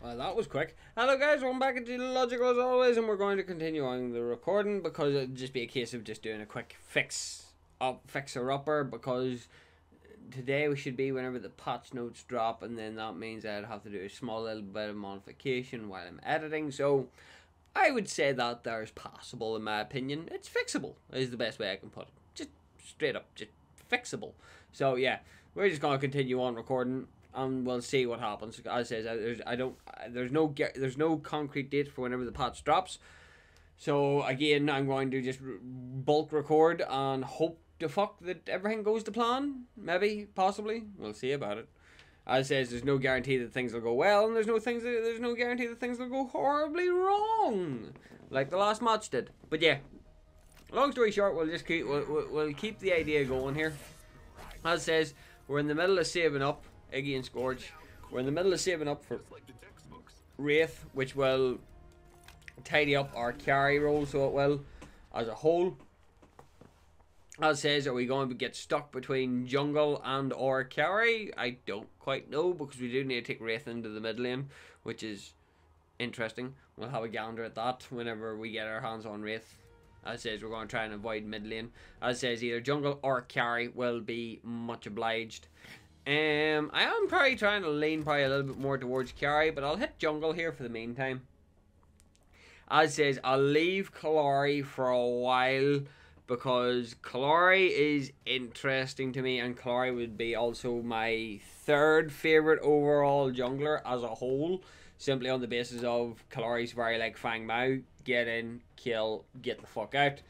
Well, that was quick. Hello guys, welcome back into Logical as always, and we're going to continue on the recording because it'd just be a case of just doing a quick fixer-upper, because today we should be whenever the patch notes drop, and then that means I'd have to do a small little bit of modification while I'm editing, so I would say that there's passable in my opinion. It's fixable is the best way I can put it. Just straight up, just fixable. So yeah, we're just going to continue on recording. And we'll see what happens. As I says, there's no concrete date for whenever the patch drops. So again, I'm going to just bulk record and hope to fuck that everything goes to plan. Maybe, possibly, we'll see about it. As I says, there's no guarantee that things will go well, and there's no guarantee that things will go horribly wrong, like the last match did. But yeah, long story short, we'll keep the idea going here. As it says, we're in the middle of saving up. Iggy and Scourge. We're in the middle of saving up for Wraith, which will tidy up our carry role, so it will, as a whole. As it says, are we going to get stuck between jungle and or carry? I don't quite know, because we do need to take Wraith into the mid lane, which is interesting. We'll have a gander at that whenever we get our hands on Wraith. As it says, we're going to try and avoid mid lane. As it says, either jungle or carry will be much obliged. I am probably trying to lean probably a little bit more towards carry, but I'll hit jungle here for the meantime. As it says, I'll leave Kalari for a while because Kalari is interesting to me, and Kalari would be also my third favourite overall jungler as a whole, simply on the basis of Kalari's very like Fang Mao, get in, kill, get the fuck out.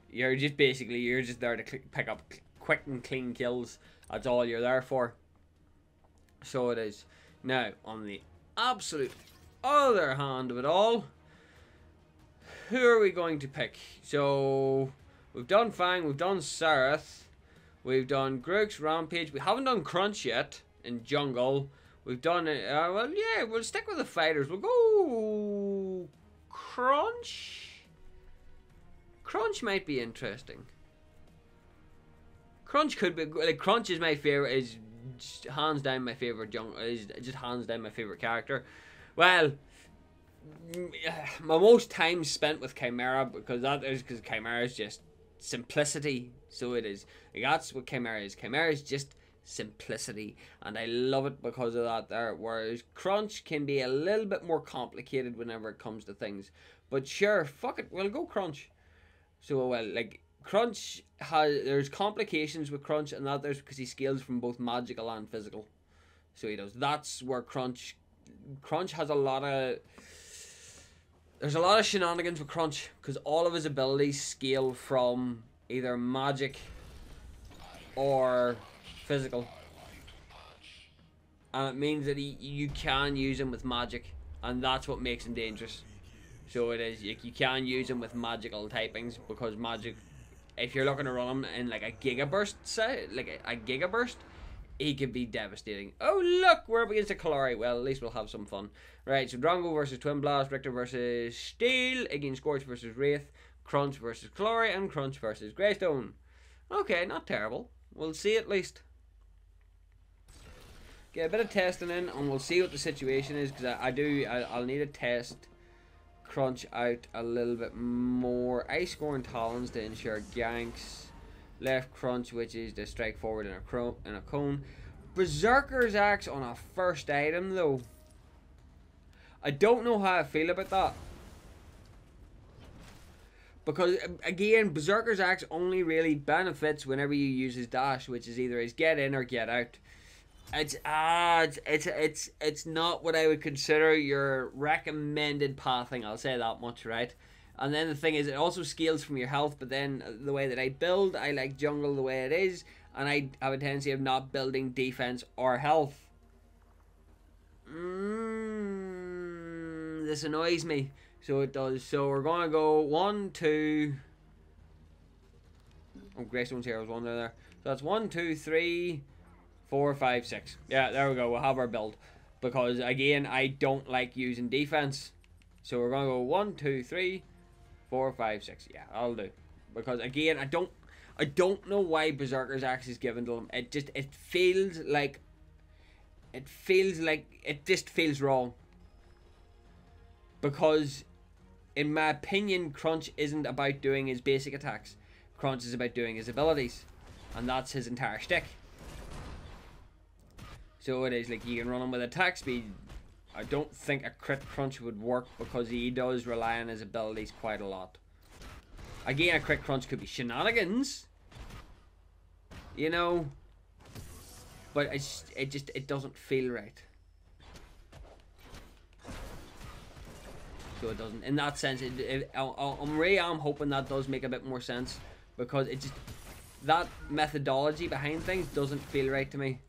You're just there to pick up quick and clean kills. That's all you're there for. So it is. Now, on the absolute other hand of it all, who are we going to pick? So, we've done Fang, we've done Sareth, we've done Grook's Rampage, we haven't done Crunch yet in jungle. We've done it, well, yeah, we'll stick with the fighters. We'll go Crunch. Crunch might be interesting. Crunch could be, like, Crunch is my favorite, is hands down my favorite character. Well, my most time spent with Chimera, because Chimera is just simplicity. So it is. Like, that's what Chimera is. Chimera is just simplicity, and I love it because of that there. Whereas Crunch can be a little bit more complicated whenever it comes to things. But sure, fuck it, we'll go Crunch. So, well, like, Crunch there's complications with Crunch, and that there's because he scales from both magical and physical. So he does. That's where Crunch has a lot of, there's a lot of shenanigans with Crunch, because all of his abilities scale from either magic or physical, and it means that you can use him with magic, and that's what makes him dangerous. So it is, you can use him with magical typings, because magic, if you're looking to run him in like a gigaburst, he could be devastating. Oh look, we're up against a Kalari. Well, at least we'll have some fun. Right, so Drongo versus Twin Blast, Richter versus Steel, Iggy and Scorch versus Wraith, Crunch versus Kalari, and Crunch versus Greystone. Okay, not terrible. We'll see at least. Get a bit of testing in, and we'll see what the situation is, because I'll need to test Crunch out a little bit more. Ice Core and Talons to ensure ganks. Left Crunch, which is to strike forward in a cone. Berserker's Axe on a first item though. I don't know how I feel about that, because again, Berserker's Axe only really benefits whenever you use his dash, which is either his get in or get out. It's not what I would consider your recommended pathing, I'll say that much, right? And then the thing is, it also scales from your health, but then the way that I build, I like jungle the way it is, and I have a tendency of not building defense or health. This annoys me. So it does. So we're going to go 1, 2... Oh, Greystone's here, I was one there. So that's 1, 2, 3... 4, 5, 6. Yeah, there we go. We'll have our build. Because, again, I don't like using defense. So we're going to go 1, 2, 3, 4, 5, 6. Yeah, I'll do. Because, again, I don't know why Berserker's Axe is given to him. It feels like... It just feels wrong. Because, in my opinion, Crunch isn't about doing his basic attacks. Crunch is about doing his abilities. And that's his entire shtick. So it is like you can run him with attack speed. I don't think a crit Crunch would work because he does rely on his abilities quite a lot. Again, a crit Crunch could be shenanigans. You know. But it doesn't feel right. So it doesn't. In that sense, I'm hoping that does make a bit more sense. Because it just... that methodology behind things doesn't feel right to me.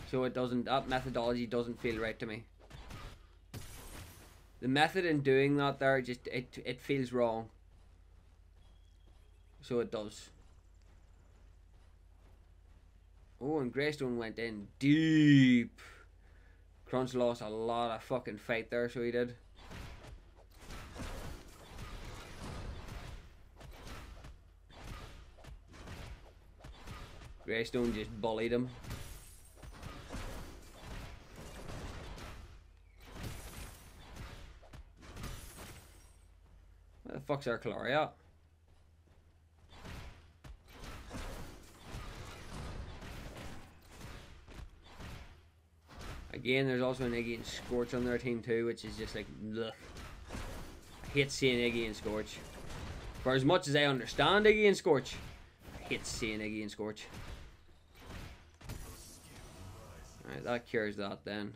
So it doesn't... that methodology doesn't feel right to me. The method in doing that there, just... it feels wrong. So it does. Oh, and Greystone went in deep. Crunch lost a lot of fucking fight there, so he did. Greystone just bullied him. Where the fuck's our Caloria at? Again, there's also an Iggy and Scorch on their team too, which is just like, ugh. I hate seeing Iggy and Scorch. For as much as I understand Iggy and Scorch, I hate seeing Iggy and Scorch. Alright, that cures that then.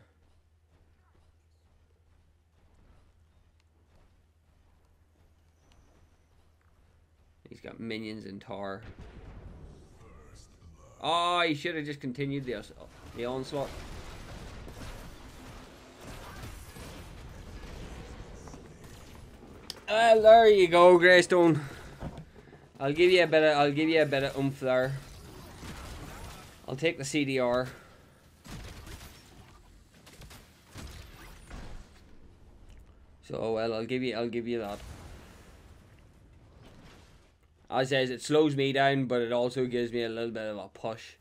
He's got minions in tower. Oh, he should have just continued the onslaught. There you go, Greystone. I'll give you a bit of oomph there. I'll take the CDR. So well, I'll give you that. As I says, it slows me down, but it also gives me a little bit of a push.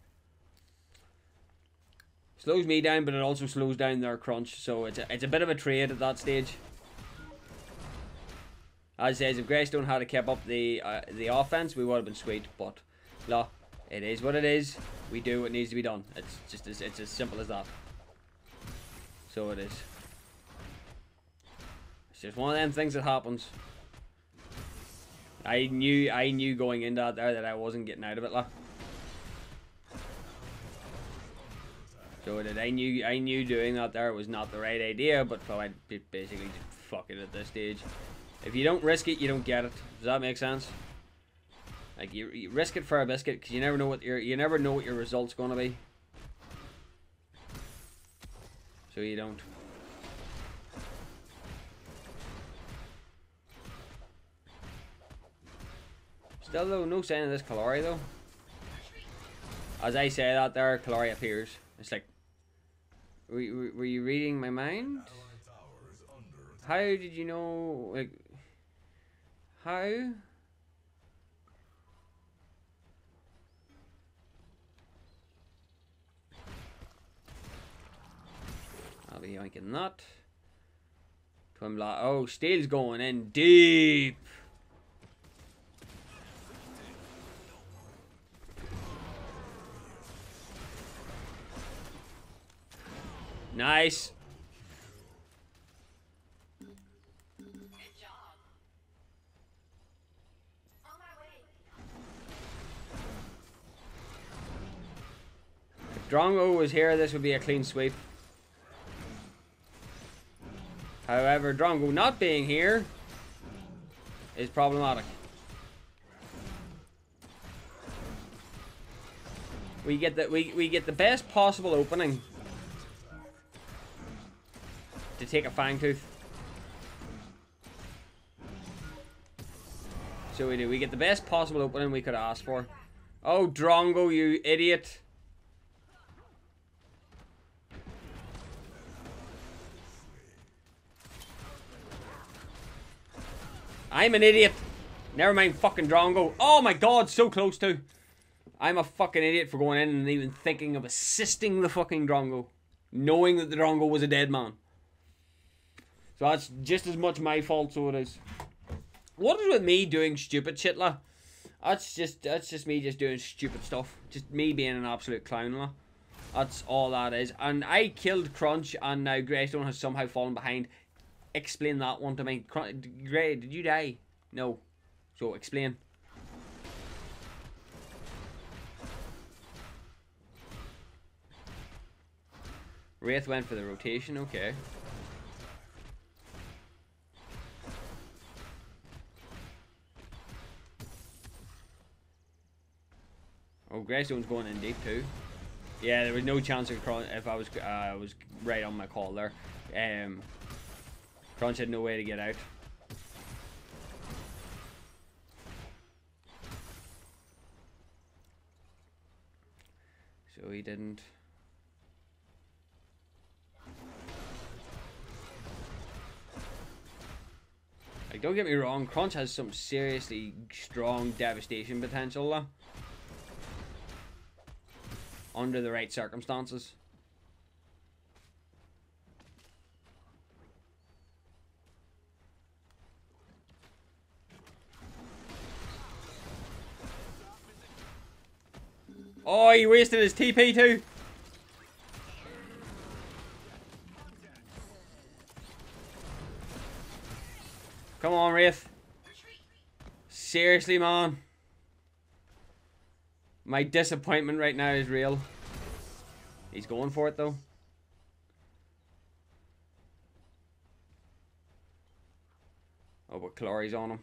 Slows me down, but it also slows down their Crunch. So it's a bit of a trade at that stage. As I says, if Greystone had kept up the offense, we would have been sweet. But no, it is what it is. We do what needs to be done. It's just it's as simple as that. So it is. It's just one of them things that happens. I knew going into that there that I wasn't getting out of it, like. So that I knew doing that there was not the right idea, but so I basically just fuck it at this stage. If you don't risk it, you don't get it. Does that make sense? Like you risk it for a biscuit because you never know what your result's gonna be. So you don't. Still though, no sign of this Caloria though. As I say that there, Caloria appears. It's like, were you reading my mind? How did you know? Like, how? I'll be yanking that. Twin Blast. Oh, Steel's going in deep. Nice. If Drongo was here, this would be a clean sweep. However, Drongo not being here is problematic. We get the best possible opening to take a Fangtooth. So we do. We get the best possible opening we could ask for. Oh, Drongo, you idiot. I'm an idiot. Never mind fucking Drongo. Oh my god, so close to. I'm a fucking idiot for going in and even thinking of assisting the fucking Drongo. Knowing that the Drongo was a dead man. So that's just as much my fault, so it is. What is with me doing stupid shit, la? That's just me just doing stupid stuff. Just me being an absolute clown, la. That's all that is. And I killed Crunch, and now Greystone has somehow fallen behind. Explain that one to me. Grey, did you die? No. So explain. Wraith went for the rotation, okay. Oh, Greystone's going in deep too. Yeah, there was no chance of Crunch if I was right on my call there. Crunch had no way to get out. So he didn't. Like, don't get me wrong, Crunch has some seriously strong devastation potential though. Under the right circumstances. Oh, he wasted his TP too. Come on, Wraith. Seriously, man. My disappointment right now is real. He's going for it, though. Oh, but Clory's on him.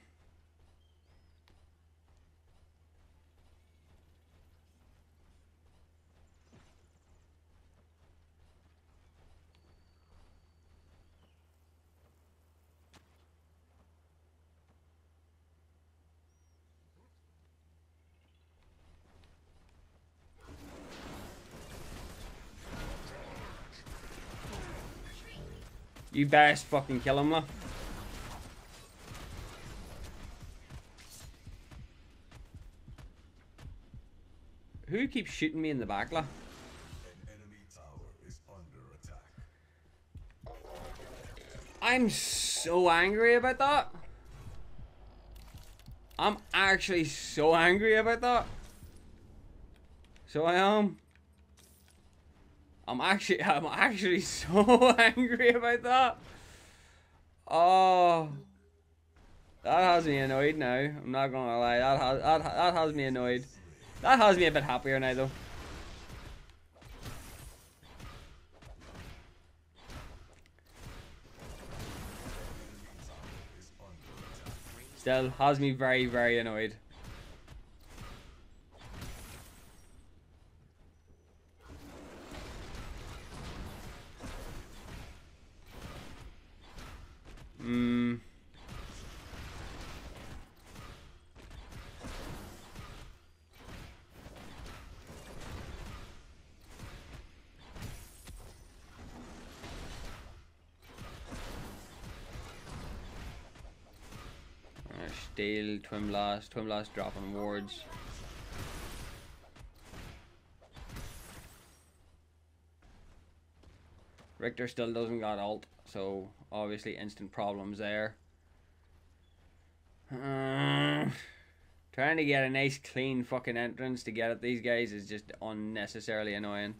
You best fucking kill him, lah. Who keeps shooting me in the back, lah? An enemy tower is under attack. I'm so angry about that. I'm actually so angry about that. So I am. I'm actually so angry about that. Oh, that has me annoyed now. I'm not gonna lie. That has me annoyed. That has me a bit happier now, though. Still has me very, very annoyed. Steal, Twin Blast dropping wards. Richter still doesn't got ult, so obviously instant problems there. Trying to get a nice clean fucking entrance to get at these guys is just unnecessarily annoying.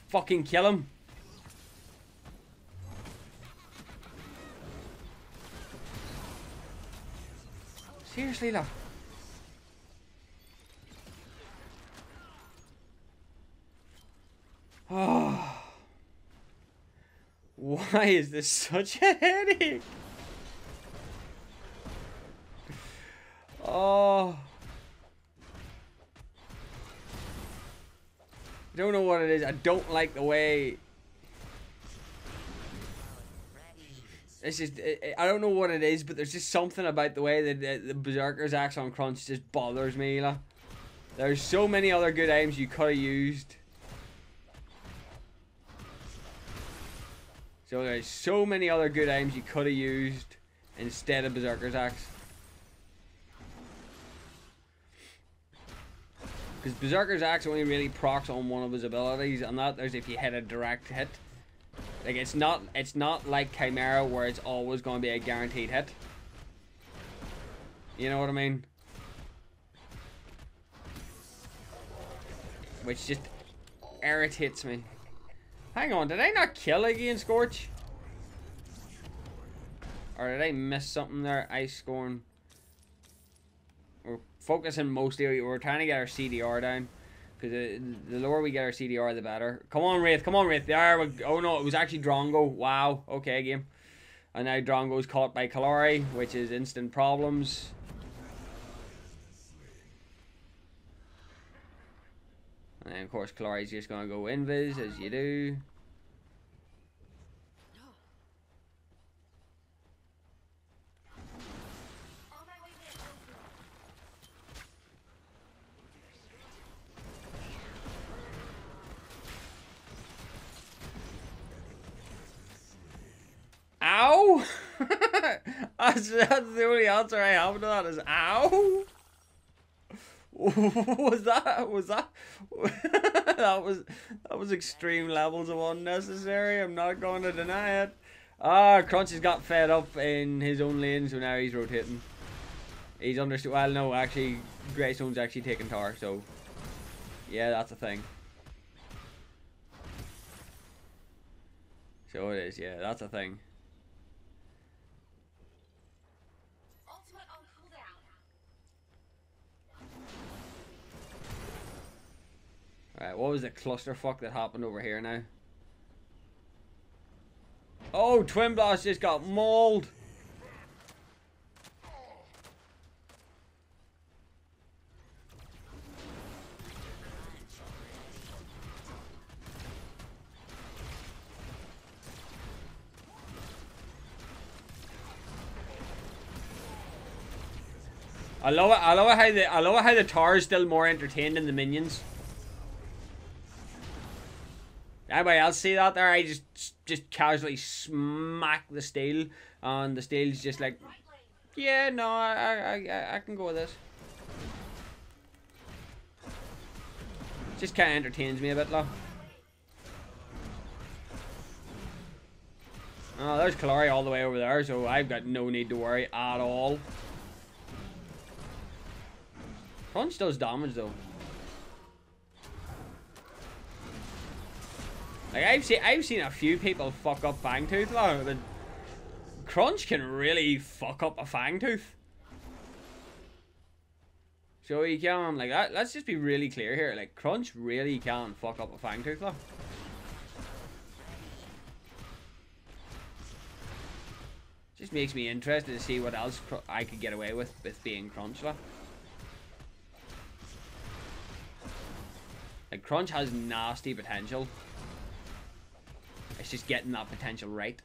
Fucking kill him. Seriously, love. Oh. Why is this such a headache? Oh. I don't know what it is. I don't like the way. It's just, I don't know what it is, but there's just something about the way that the Berserker's axe on Crunch just bothers me. Like. There's so many other good items you could have used. So there's so many other good items you could have used instead of Berserker's axe. Because Berserker's Axe only really procs on one of his abilities, and that is if you hit a direct hit. Like it's not like Chimera where it's always going to be a guaranteed hit. You know what I mean? Which just irritates me. Hang on, did I not kill again, Scorch? Or did I miss something there? Ice Scorn. We're focusing mostly, we're trying to get our CDR down. Because the lower we get our CDR, the better. Come on, Wraith, come on, Wraith. There we go. Oh no, it was actually Drongo. Wow, okay, game. And now Drongo's caught by Kalari, which is instant problems. And then, of course, Kalari's just going to go invis, as you do. Ow! that's the only answer I have to that is ow! that was extreme levels of unnecessary. I'm not going to deny it. Crunch has got fed up in his own lane, so now he's rotating. He's understood. Well, no, actually, Greystone's actually taking tower, so yeah, that's a thing. So it is, yeah, that's a thing. Alright, what was the clusterfuck that happened over here now? Oh, Twin Blast just got mauled! I love it how the tower is still more entertained than the minions. Anybody else see that there? I just casually smack the steel, and the steel's just like, yeah, no, I can go with this. Just kind of entertains me a bit, though. Oh, there's Kalari all the way over there, so I've got no need to worry at all. Crunch does damage though. Like I've seen a few people fuck up Fangtooth though, but Crunch can really fuck up a Fangtooth. So he can, like, let's just be really clear here, like Crunch really can fuck up a Fangtooth though. Just makes me interested to see what else I could get away with being Crunch though. Like, Crunch has nasty potential. It's just getting that potential right.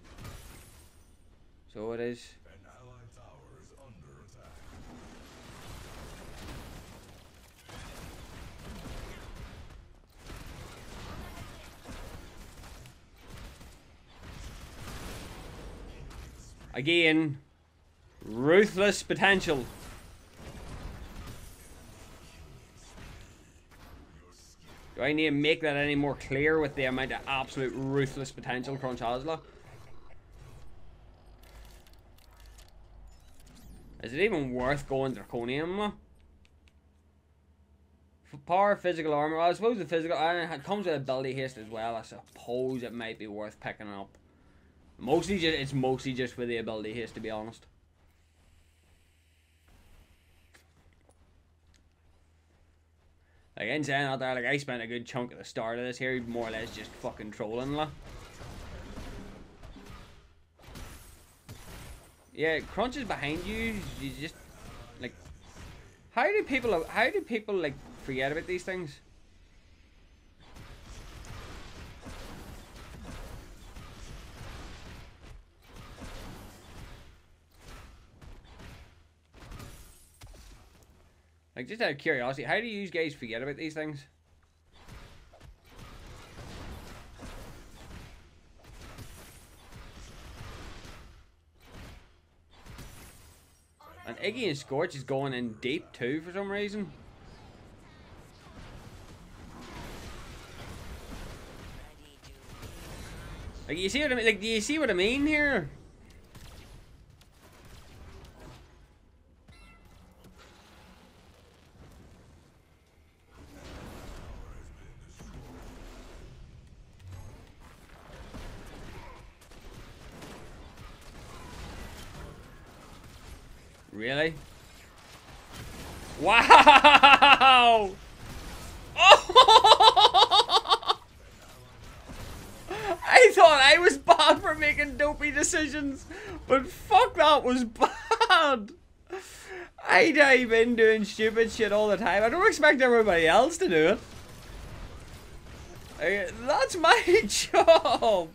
So it is. An allied tower is under attack. Again, ruthless potential. Do I need to make that any more clear with the amount of absolute ruthless potential Crunch has? Is it even worth going Draconium? Power, physical armor. Well, I suppose the physical it comes with ability haste as well. I suppose it might be worth picking up. It's mostly just for the ability haste, to be honest. Like, in saying out there, like, I spent a good chunk at the start of this here, more or less just fucking trolling, like. Yeah, Crunch is behind you. You just, like, how do people like forget about these things? Like, just out of curiosity, how do you guys forget about these things? And Iggy and Scorch is going in deep too for some reason. Like, you see what I mean? Like, do you see what I mean here? Really? Wow! Oh! I thought I was bad for making dopey decisions, but fuck, that was bad. I dive in doing stupid shit all the time. I don't expect everybody else to do it. That's my job.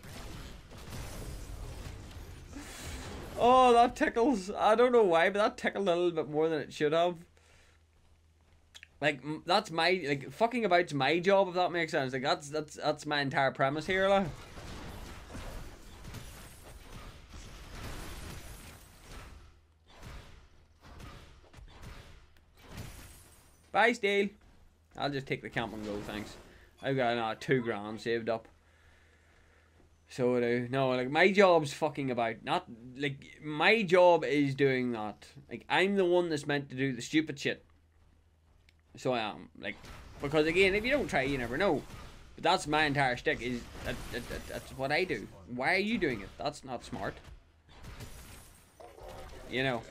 Oh, that tickles. I don't know why, but that tickled a little bit more than it should have. Like, that's my, like, fucking about's my job, if that makes sense. Like, that's my entire premise here, like. Bye, Steel. I'll just take the camp and go, thanks. I've got $2 grand saved up. So I do. No, like, my job's fucking about, not, like, my job is doing that. Like, I'm the one that's meant to do the stupid shit. So I am. Like, because again, if you don't try, you never know. But that's my entire shtick, is, that's what I do. Why are you doing it? That's not smart. You know.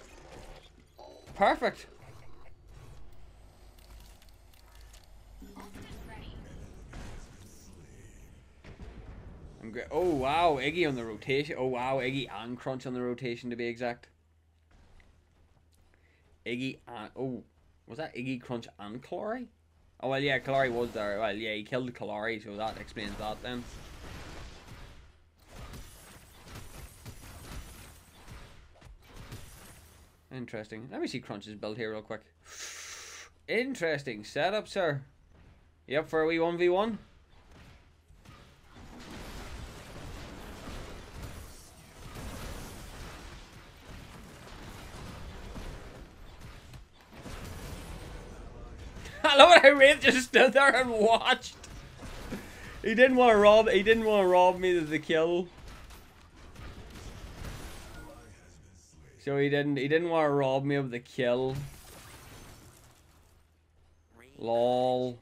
Perfect. I'm great. Oh wow, Iggy on the rotation. Oh wow, Iggy and Crunch on the rotation, to be exact. Iggy and, oh, was that Iggy, Crunch and Kalari? Oh well, yeah, Kalari was there. Well, yeah, he killed Kalari, so that explains that then. Interesting. Let me see Crunch's build here real quick. Interesting setup, sir. You up for a wee 1v1? I love how Wraith just stood there and watched. He didn't want to rob. He didn't want to rob me of the kill. So he didn't. He didn't want to rob me of the kill. Lol.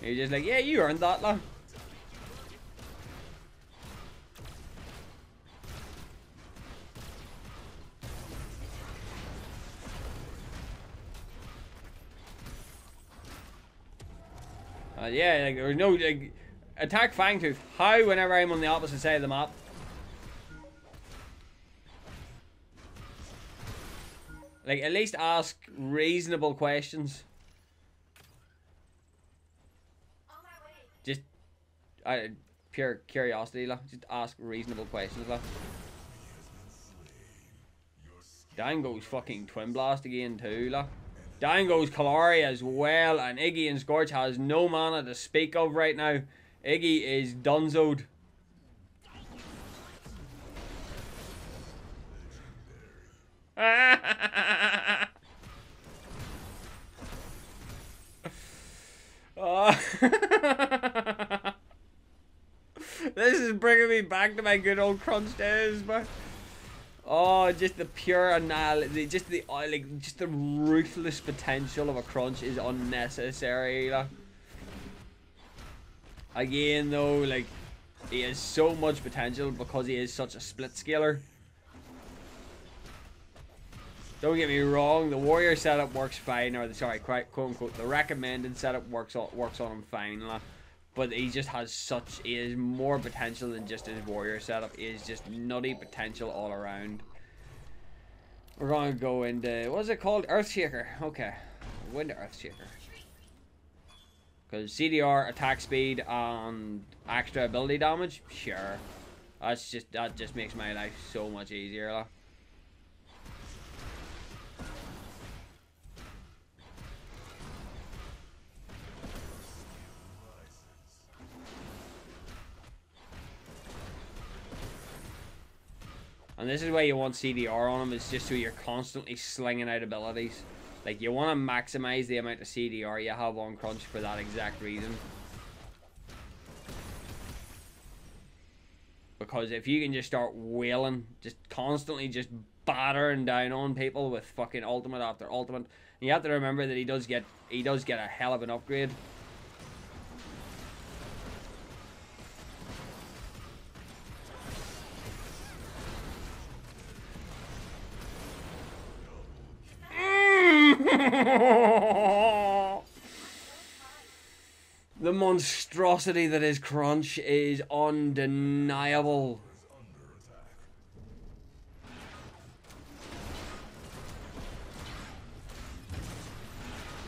He's just like, yeah, you earned that, lah. Yeah, like, there's no, like, attack Fangtooth. How, whenever I'm on the opposite side of the map? Like, at least ask reasonable questions. Just, pure curiosity, like, just ask reasonable questions, like. Down goes fucking Twin Blast again, too, like. Down goes Kalari as well, and Iggy and Scorch has no mana to speak of right now. Iggy is dunzoed. Oh. This is bringing me back to my good old Crunch days, but oh, just the pure annihilation, just the ruthless potential of a Crunch is unnecessary. Like. Again, though, like, he has so much potential because he is such a split scaler. Don't get me wrong, the warrior setup works fine, or the, sorry, quote unquote, the recommended setup works on him fine, like. But he just has such, he has more potential than just his warrior setup. He is just nutty potential all around. We're going to go into, what is it called? Earthshaker. Okay. We'll go into Earthshaker. Because CDR, attack speed, and extra ability damage? Sure. That just makes my life so much easier. Like. And this is why you want CDR on him, it's just so you're constantly slinging out abilities. Like, you want to maximize the amount of CDR you have on Crunch for that exact reason. because if you can just start wailing, just constantly just battering down on people with fucking ultimate after ultimate, and you have to remember that he does get a hell of an upgrade. The monstrosity that is Crunch is undeniable.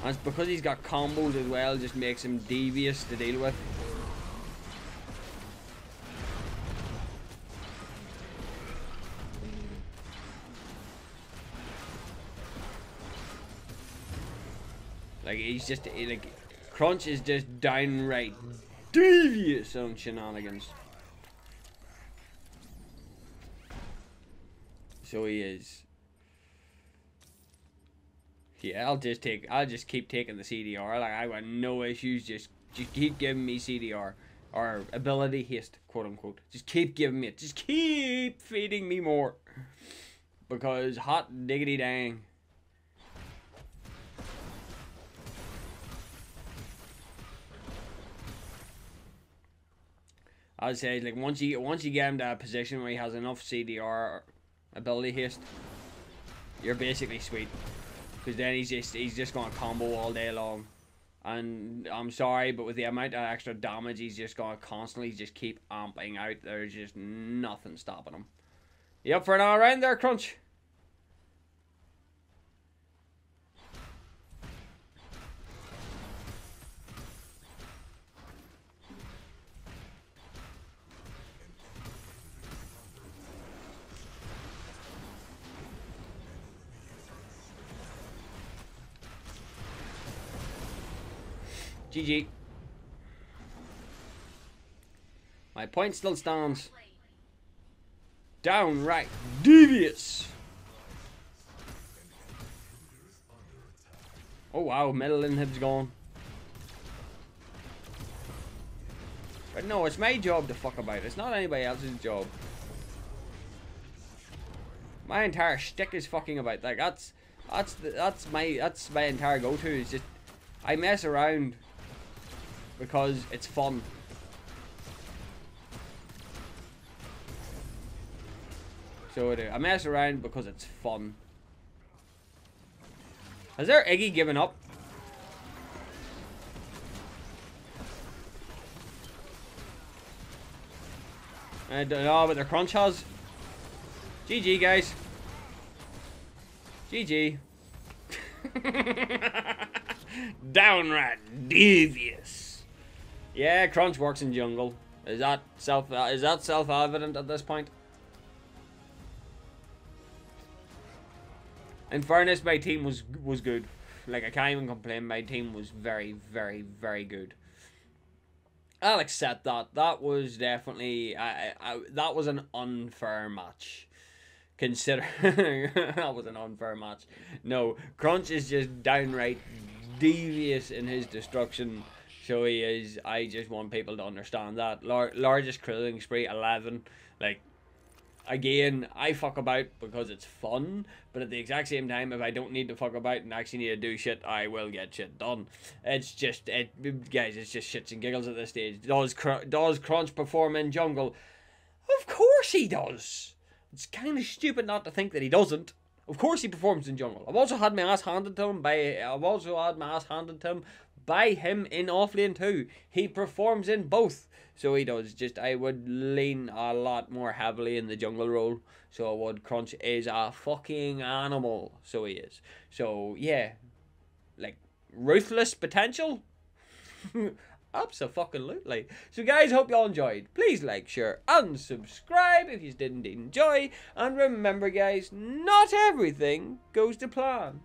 And it's because he's got combos as well, just makes him devious to deal with. Like, he's just, like, Crunch is just downright devious on shenanigans. So he is. Yeah, I'll just keep taking the CDR. Like, I got no issues. Just keep giving me CDR or ability haste, quote unquote. Just keep giving me it. Just keep feeding me more. Because hot diggity dang. I'd say, like, once you get him to a position where he has enough CDR ability haste, you're basically sweet. Because then he's just gonna combo all day long. And I'm sorry, but with the amount of extra damage, he's just gonna constantly just keep amping out. There's just nothing stopping him. You up for another round there, Crunch? GG. My point still stands. Downright devious. Oh wow, metal inhib's gone. But no, it's my job to fuck about. It's not anybody else's job. My entire shtick is fucking about. Like, that's my entire go-to. Is just I mess around because it's fun. So I mess around because it's fun. Has there Iggy given up? I don't know, but their Crunch has. GG, guys. GG. Downright devious. Yeah, Crunch works in jungle. Is that self-evident at this point? In fairness, my team was good. Like, I can't even complain. My team was very, very, very good. I'll accept that. That was definitely that was an unfair match. Consider that was an unfair match. No, Crunch is just downright devious in his destruction. So he is. I just want people to understand that. Largest killing spree 11. Like, again, I fuck about because it's fun, but at the exact same time, if I don't need to fuck about and actually need to do shit, I will get shit done. It's just, guys, it's just shits and giggles at this stage. Does Crunch perform in jungle? Of course he does. It's kind of stupid not to think that he doesn't. Of course he performs in jungle. I've also had my ass handed to him by him in offlane too. He performs in both. So he does. Just, I would lean a lot more heavily in the jungle role. So I would. Crunch is a fucking animal. So he is. So yeah, like, ruthless potential. Absolutely. So guys, hope y'all enjoyed. Please like, share, and subscribe if you didn't enjoy. And remember, guys, not everything goes to plan.